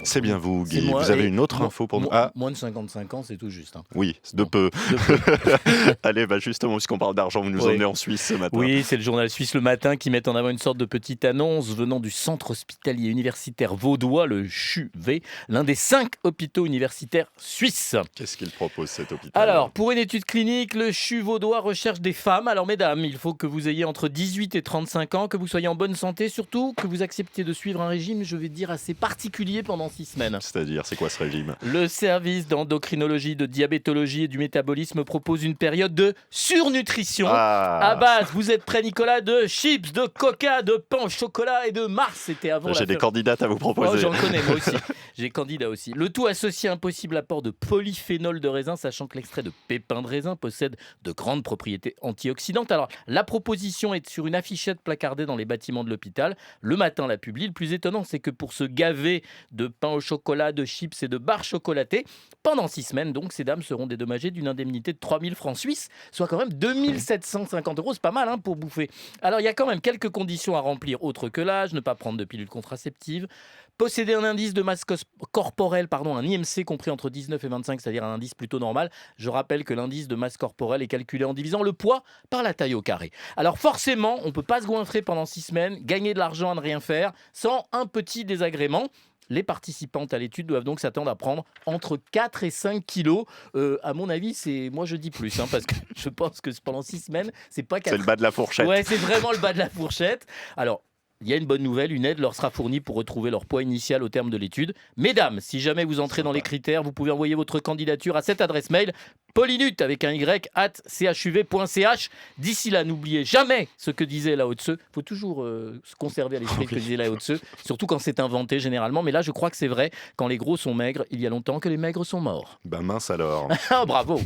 C'est bien vous, C'est Guy. moi. Vous avez Et une autre info pour nous? Ah, moins de 55 ans, c'est tout juste, hein. oui, de Bon, peu. de peu. Allez, justement, puisqu'on parle d'argent, vous nous Oui. emmenez en Suisse ce matin. Oui, c'est le journal suisse Le Matin qui met en avant une sorte de petite annonce venant du centre hospitalier universitaire vaudois, le CHUV, l'un des 5 hôpitaux universitaires suisses. Qu'est-ce qu'il propose, cet hôpital? Alors, pour une étude clinique, le CHU vaudois recherche des femmes. Alors, mesdames, il faut que vous ayez entre 18 et 35 ans, que vous soyez en bonne santé, surtout que vous acceptiez de suivre un régime, je vais dire, assez particulier pendant 6 semaines. C'est-à-dire, c'est quoi ce régime? Le service d'endocrinologie, de diabétologie et du métabolisme propose une période de surnutrition. À Ah, base, vous êtes prêts, Nicolas, de chips, de coca, de pain au chocolat et de Mars. C'était avant la j'ai des fin. candidates à vous Oh, proposer. j'en connais moi aussi. J'ai candidat aussi. Le tout associé à un possible apport de polyphénol de raisin, sachant que l'extrait de pépins de raisin possède de grandes propriétés antioxydantes. Alors, la proposition est sur une affichette placardée dans les bâtiments de l'hôpital. Le matin, la publie. Le plus étonnant, c'est que pour se gaver de pain au chocolat, de chips et de barres chocolatées, pendant 6 semaines, donc, ces dames seront dédommagées d'une indemnité de 3000 francs suisses, soit quand même 2750 euros. C'est pas mal, hein, pour bouffer. Alors, il y a quand même quelques conditions à remplir, autres que l'âge, ne pas prendre de pilules contraceptives, posséder un indice de masse corporelle, un IMC compris entre 19 et 25, c'est-à-dire un indice plutôt normal. Je rappelle que l'indice de masse corporelle est calculé en divisant le poids par la taille au carré. Alors forcément, on ne peut pas se goinfrer pendant 6 semaines, gagner de l'argent à ne rien faire, sans un petit désagrément. Les participantes à l'étude doivent donc s'attendre à prendre entre 4 et 5 kilos. À mon avis, moi je dis plus, hein, parce que je pense que pendant 6 semaines, c'est pas 4. C'est le bas de la fourchette. Ouais, c'est vraiment le bas de la fourchette. Alors, il y a une bonne nouvelle, une aide leur sera fournie pour retrouver leur poids initial au terme de l'étude. Mesdames, si jamais vous entrez dans les critères, vous pouvez envoyer votre candidature à cette adresse mail, paulinut avec un y, @chuv.ch. D'ici là, n'oubliez jamais ce que disait Lao Tse. Il faut toujours se conserver à l'esprit ce que disait Lao Tse, surtout quand c'est inventé généralement. Mais là, je crois que c'est vrai, quand les gros sont maigres, il y a longtemps que les maigres sont morts. Ben mince alors. Ah, bravo!